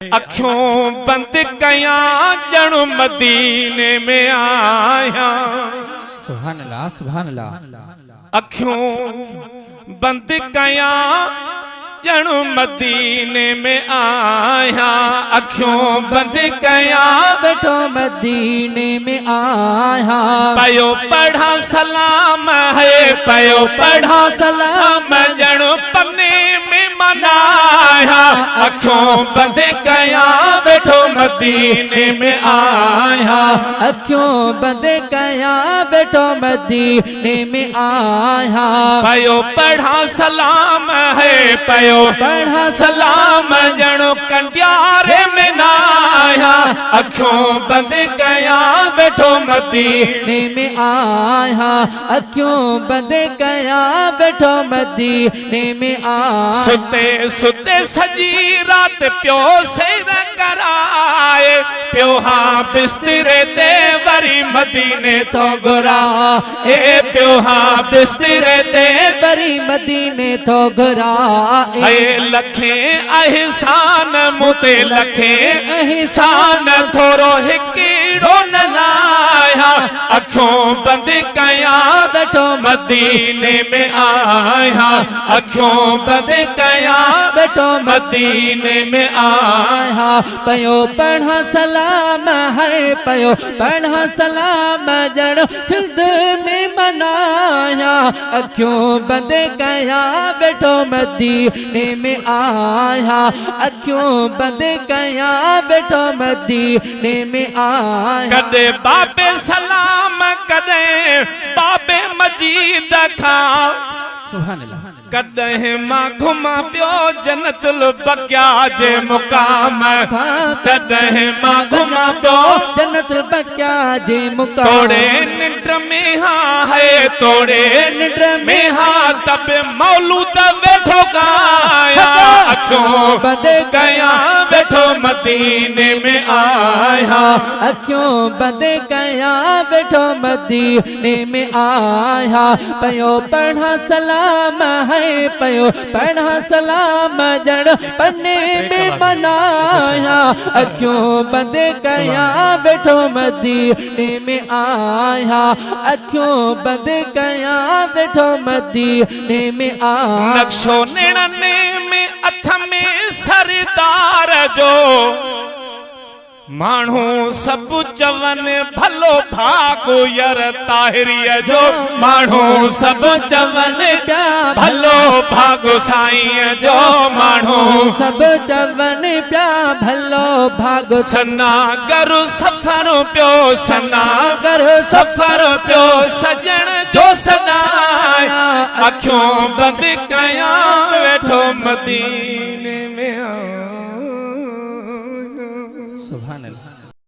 अखियों बंद कया जणु मदीने में आया। सुभान अल्लाह सुभान अल्लाह। अखियों बंद कया जणु मदीने में आया। अखियों बंद कया बैठो मदीने में आया। पयो पढ़ा सलाम है पयो पढ़ा सलाम जणु पन्ने में मनाया। अखियों बंद कया बैठो मदीने में आया। अखियों बंद कया बैठो मदीने में आया। पयो पढ़ा सलाम है पयो पढ़ा सलाम जणो कंडियारे में नाया। अखियों बंद कया बैठो मदीने में आया। अखियों बंद कया बैठो मदीने में आया। सुते सुते सजी रात प्यो सैर कराए। प्यो हाँ बिस्तरे ते वरी मदीने तो घुरा। ए प्यो हाँ बिस्तरे ते वरी मदीने तो घुरा। लखे अहसान मुते लखे अहसान थोरो हिकिड़ो न लाया। अखियों बंद कया बैठो मदीने में आया। अखियों बंद कया बैठो मदीने में आया। पयो पढ़ा सलाम है पयो पढ़ा सलाम जड़ सिंध में मनाया। अखियों बंद कया बैठो मदीने में आया। अखियों बंद कया बैठो मदीने में आया। कदे बाबे सलाम कदे बाबे मजीद खा। सुभान अल्लाह। कदे मां घुमा पियो जन्नतुल बकिया जे मुकाम। कदे मां घुमा पियो जन्नतुल बकिया जे मुकाम। तोड़े निंड में हाँ है तोड़े निंड में हाँ तब मौलूद बैठो गाया। अखियों बंद कया बैठो मदीने में आया। अखियों बंद कया बैठो मदीने में आया। पयो पढ़ा सलाम है पयो पढ़ा सलाम जड़ पन्ने में मनाया। अखियों बंद कया बैठो मदीने में आया। अखियों बंद कया बैठो मदीने में आया। नक्शो निड़ने में अथ में सरदार जो मानू सब चवन भलो भागो यार ताहिरिया जो। मानू सब चवन भलो भागो साईं जो। मानू सब चवन प्या भलो भागो। सना करो सफर प्यो सना करो सफर प्यो सजन जो सनाया। अखियों बंद कया बैठो मदीने